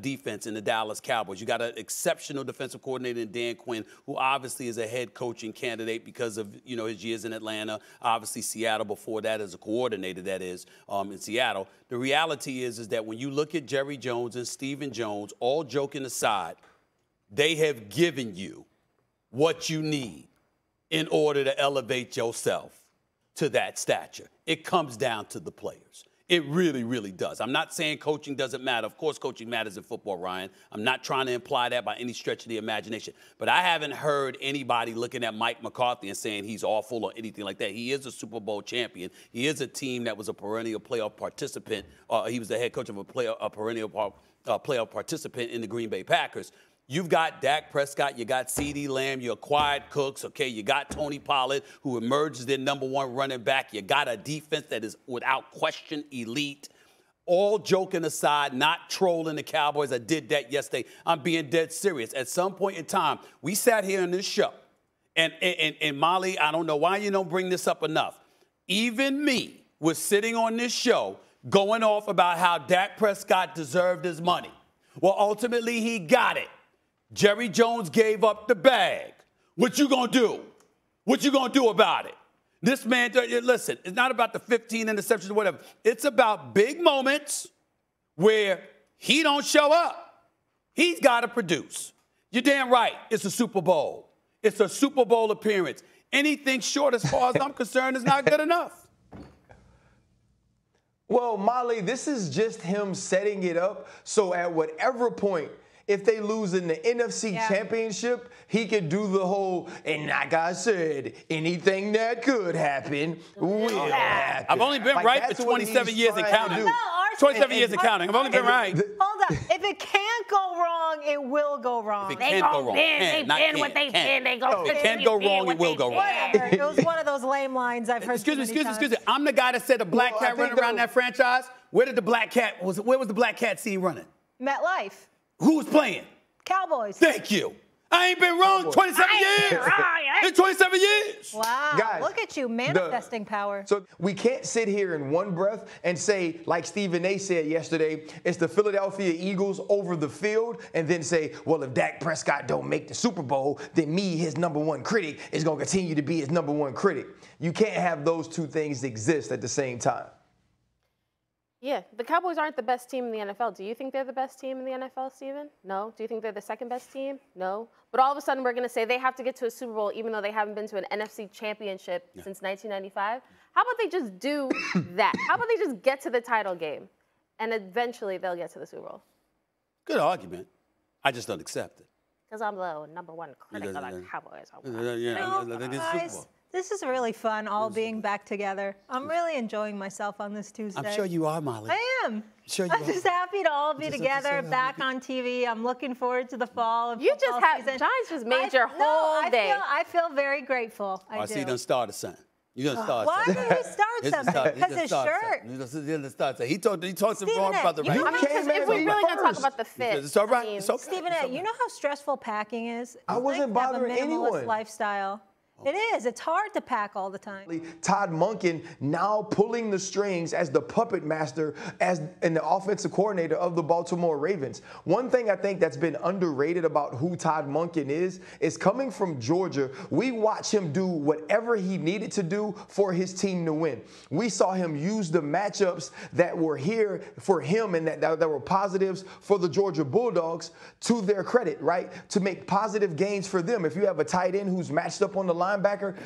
defense in the Dallas Cowboys. You got an exceptional defensive coordinator in Dan Quinn, who obviously is a head coaching candidate because of, his years in Atlanta, obviously Seattle before that as a coordinator, that is, in Seattle. The reality is that when you look at Jerry Jones and Stephen Jones, all joking aside, they have given you what you need in order to elevate yourself to that stature. It comes down to the players. It really, really does. I'm not saying coaching doesn't matter. Of course, coaching matters in football, Ryan. I'm not trying to imply that by any stretch of the imagination. But I haven't heard anybody looking at Mike McCarthy and saying he's awful or anything like that. He is a Super Bowl champion. He is a team that was a perennial playoff participant. He was the head coach of a perennial playoff participant in the Green Bay Packers. You've got Dak Prescott, you got CeeDee Lamb, you acquired Cooks, okay? You got Tony Pollard, who emerges their #1 running back. You got a defense that is without question elite. All joking aside, not trolling the Cowboys. I did that yesterday. I'm being dead serious. At some point in time, we sat here on this show, and Molly, I don't know why you don't bring this up enough. Even me was sitting on this show going off about how Dak Prescott deserved his money. Well, ultimately, he got it. Jerry Jones gave up the bag. What you gonna do? What you gonna do about it? This man, listen, it's not about the 15 interceptions or whatever. It's about big moments where he don't show up. He's got to produce. You're damn right. It's a Super Bowl. It's a Super Bowl appearance. Anything short, as far as I'm concerned, is not good enough. Well, Molly, this is just him setting it up so at whatever point, if they lose in the NFC Championship, he could do the whole, and like I said, anything that could happen will happen. I've only been right for 27 years and counting. 27 years and counting. I've only been right. Hold up. If it can't go wrong, it will go wrong. If it can't go wrong. They bend what they bend. They go. If it can't go wrong, it will go wrong. Whatever. It was one of those lame lines I've heard. Excuse me. I'm the guy that said the black cat running around that franchise. Where was the black cat scene running? MetLife. Who was playing? Cowboys. Thank you. I ain't been wrong 27 years. It's 27 years. Wow. Guys, look at you, manifesting power. So we can't sit here in one breath and say, like Stephen A. said yesterday, it's the Philadelphia Eagles over the field, and then say, well, if Dak Prescott don't make the Super Bowl, then me, his #1 critic, is going to continue to be his #1 critic. You can't have those two things exist at the same time. Yeah, the Cowboys aren't the best team in the NFL. Do you think they're the best team in the NFL, Steven? No. Do you think they're the second best team? No. But all of a sudden we're going to say they have to get to a Super Bowl even though they haven't been to an NFC championship since 1995? How about they just do that? How about they just get to the title game and eventually they'll get to the Super Bowl? Good argument. I just don't accept it. Because I'm the #1 critic of the Cowboys. Guys, this is really fun, all being back together. I'm really enjoying myself on this Tuesday. I'm sure you are, Molly. I am. Sure you I'm just happy to all be together, back on TV. I'm looking forward to the fall. You just have, Giants just made your whole day. I feel very grateful. I do. See, you done started something. You done started Why something. did he start something? Because his shirt. He talked some wrong about the I mean, if we're really going to talk about the fit. It's all right. It's okay. Stephen A., you know how stressful packing is? I wasn't bothering anyone. Minimalist lifestyle. It is. It's hard to pack all the time. Todd Monken now pulling the strings as the puppet master and the offensive coordinator of the Baltimore Ravens. One thing I think that's been underrated about who Todd Monken is coming from Georgia. We watched him do whatever he needed to do for his team to win. We saw him use the matchups that were here for him and that were positives for the Georgia Bulldogs to their credit, right? To make positive gains for them. If you have a tight end who's matched up on the linebacker,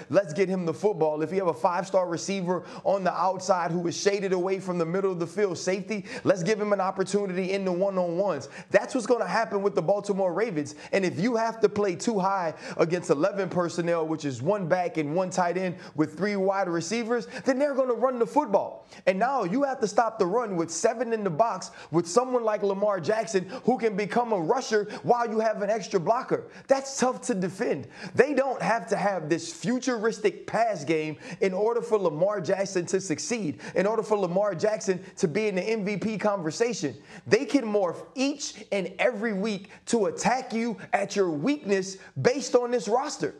let's get him the football. If you have a 5-star receiver on the outside who is shaded away from the middle of the field, safety, let's give him an opportunity in the one-on-ones. That's what's going to happen with the Baltimore Ravens. And if you have to play too high against 11 personnel, which is 1 back and 1 tight end with 3 wide receivers, then they're going to run the football. And now you have to stop the run with 7 in the box with someone like Lamar Jackson who can become a rusher while you have an extra blocker. That's tough to defend. They don't have to have this futuristic pass game in order for Lamar Jackson to succeed, in order for Lamar Jackson to be in the MVP conversation. They can morph each and every week to attack you at your weakness based on this roster.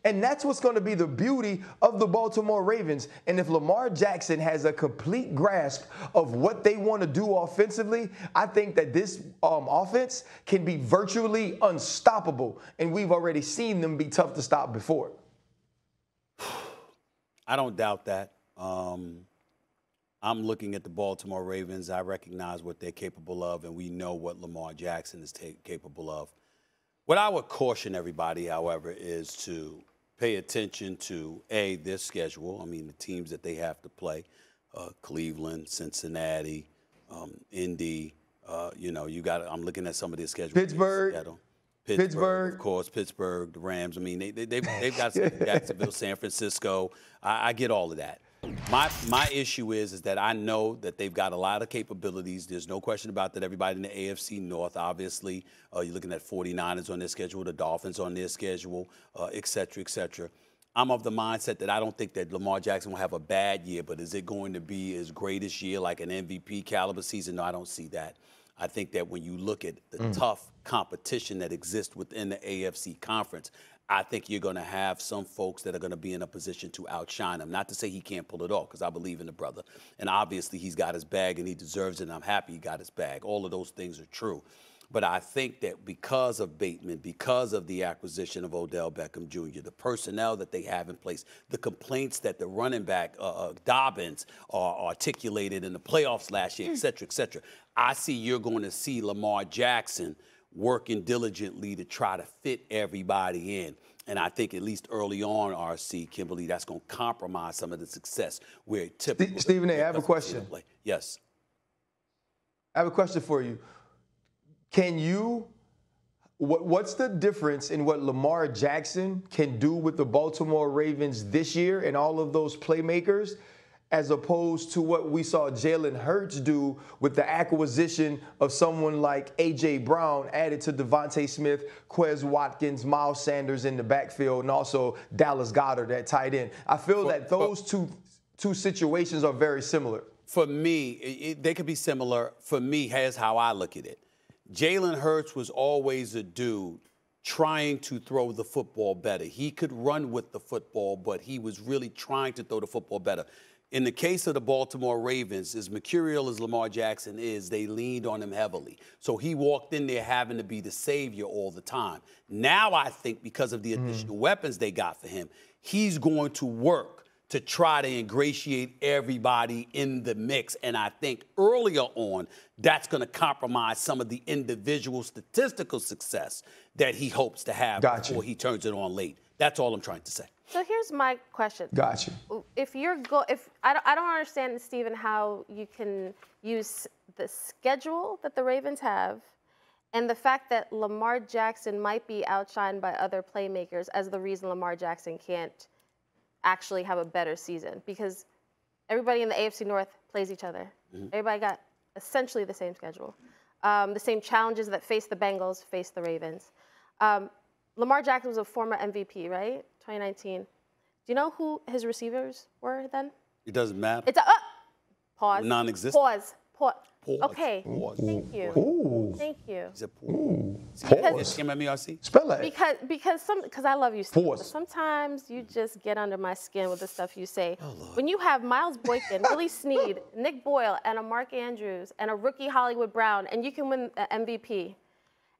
And that's what's going to be the beauty of the Baltimore Ravens. And if Lamar Jackson has a complete grasp of what they want to do offensively, I think that this offense can be virtually unstoppable. And we've already seen them be tough to stop before. I don't doubt that. I'm looking at the Baltimore Ravens. I recognize what they're capable of, and we know what Lamar Jackson is capable of. What I would caution everybody, however, is to pay attention to, A, their schedule. I mean, the teams that they have to play, Cleveland, Cincinnati, Indy. I'm looking at some of their schedule. Pittsburgh, of course, Pittsburgh, the Rams. I mean, they've got some Jacksonville, San Francisco. I get all of that. My issue is that I know that they've got a lot of capabilities. There's no question about that. Everybody in the AFC North, obviously, you're looking at 49ers on their schedule, the Dolphins on their schedule, et cetera, et cetera. I'm of the mindset that I don't think that Lamar Jackson will have a bad year, but is it going to be his greatest year, like an MVP caliber season? No, I don't see that. I think that when you look at the tough competition that exists within the AFC conference, I think you're going to have some folks that are going to be in a position to outshine him. Not to say he can't pull it off, because I believe in the brother. And obviously he's got his bag and he deserves it, and I'm happy he got his bag. All of those things are true. But I think that because of Bateman, because of the acquisition of Odell Beckham Jr., the personnel that they have in place, the complaints that the running back, Dobbins, articulated in the playoffs last year, et cetera, I see you're going to see Lamar Jackson working diligently to try to fit everybody in. And I think at least early on, RC, Kimberly, that's going to compromise some of the success where typically. Stephen A., I have a question. Yes. I have a question for you. What's the difference in what Lamar Jackson can do with the Baltimore Ravens this year and all of those playmakers, as opposed to what we saw Jalen Hurts do with the acquisition of someone like A.J. Brown added to Devontae Smith, Quez Watkins, Miles Sanders in the backfield, and also Dallas Goedert at tight end? I feel that those two situations are very similar. For me, they could be similar. For me, here's how I look at it. Jalen Hurts was always a dude trying to throw the football better. He could run with the football, but he was really trying to throw the football better. In the case of the Baltimore Ravens, as mercurial as Lamar Jackson is, they leaned on him heavily. So he walked in there having to be the savior all the time. Now I think because of the additional weapons they got for him, he's going to work to try to ingratiate everybody in the mix. And I think earlier on, that's going to compromise some of the individual statistical success that he hopes to have before he turns it on late. That's all I'm trying to say. So here's my question. Gotcha. If I don't understand, Stephen, how you can use the schedule that the Ravens have and the fact that Lamar Jackson might be outshined by other playmakers as the reason Lamar Jackson can't actually have a better season, because everybody in the AFC North plays each other. Everybody got essentially the same schedule. The same challenges that face the Bengals face the Ravens. Lamar Jackson was a former MVP, right? 2019. Do you know who his receivers were then? It doesn't matter. It's pause. Non-existent. Pause. Okay. Pause. Thank you. Ooh. Thank you. Is it pause? Pause. M-M-E-R-C? Spell that. Because I love you, Steve. Pause. Sometimes you just get under my skin with the stuff you say. Oh, Lord. When you have Miles Boykin, Willie Snead, Nick Boyle, and a Mark Andrews, and a rookie Hollywood Brown, and you can win the MVP.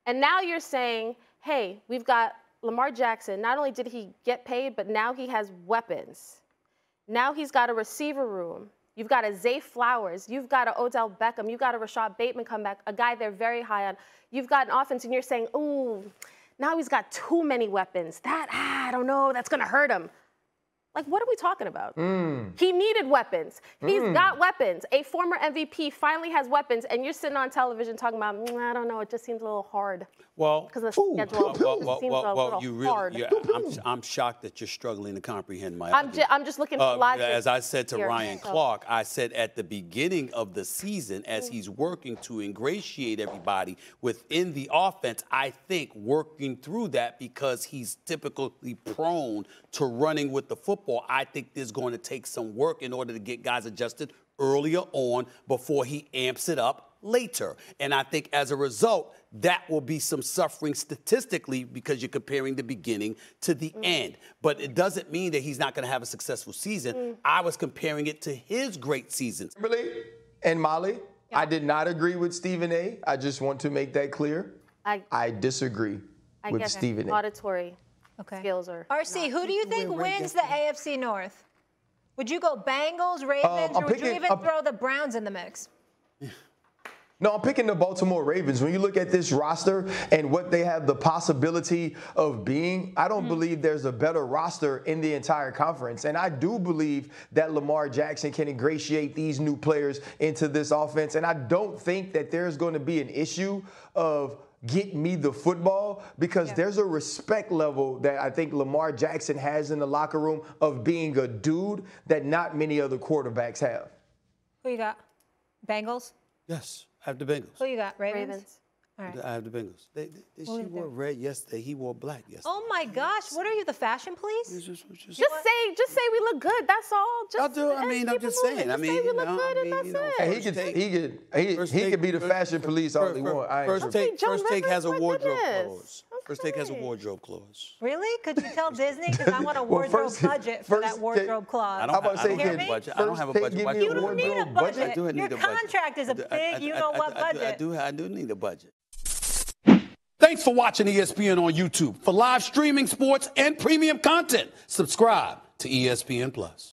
And now you're saying, hey, we've got Lamar Jackson. Not only did he get paid, but now he has weapons. Now he's got a receiver room. You've got a Zay Flowers. You've got a Odell Beckham. You've got a Rashad Bateman come back, a guy they're very high on. You've got an offense, and you're saying, ooh, now he's got too many weapons. I don't know, that's going to hurt him. Like, what are we talking about? He needed weapons. He's got weapons. A former MVP finally has weapons, and you're sitting on television talking about, I don't know, it just seems a little hard. Well, because the schedule seems a little hard. I'm shocked that you're struggling to comprehend my I'm just looking for logic. As I said to Ryan Clark, I said at the beginning of the season, as he's working to ingratiate everybody within the offense, I think working through that, because he's typically prone to running with the football, I think there's going to take some work in order to get guys adjusted earlier on before he amps it up later. And I think as a result, that will be some suffering statistically because you're comparing the beginning to the end. But it doesn't mean that he's not going to have a successful season. I was comparing it to his great seasons. Kimberley and Molly, I did not agree with Stephen A. I just want to make that clear. I disagree with Stephen A. Auditory skills are. RC, who do you think wins the AFC North? Would you go Bengals, Ravens, or would you even throw the Browns in the mix? No, I'm picking the Baltimore Ravens. When you look at this roster and what they have the possibility of being, I don't believe there's a better roster in the entire conference. And I do believe that Lamar Jackson can ingratiate these new players into this offense. And I don't think that there's going to be an issue of get me the football because there's a respect level that I think Lamar Jackson has in the locker room of being a dude that not many other quarterbacks have. Who you got? Bengals? Yes, I have the Bengals. Who you got? Ravens? All right. I have the Bengals. She wore red yesterday. He wore black yesterday. Oh my gosh! What are you, the fashion police? Just say we look good. That's all. I'm just saying. I mean, we look good, and that's it. He could be the fashion police all he wants. First Take has a wardrobe clause. First Take has a wardrobe clause. Really? Could you tell Disney? Because I want a wardrobe budget for that wardrobe clause. I don't have a budget. I don't have a budget. You don't need a budget. I do need a budget. Your contract is a big, you-know-what budget. I do need a budget. Thanks for watching ESPN on YouTube. For live streaming, sports, and premium content, subscribe to ESPN+.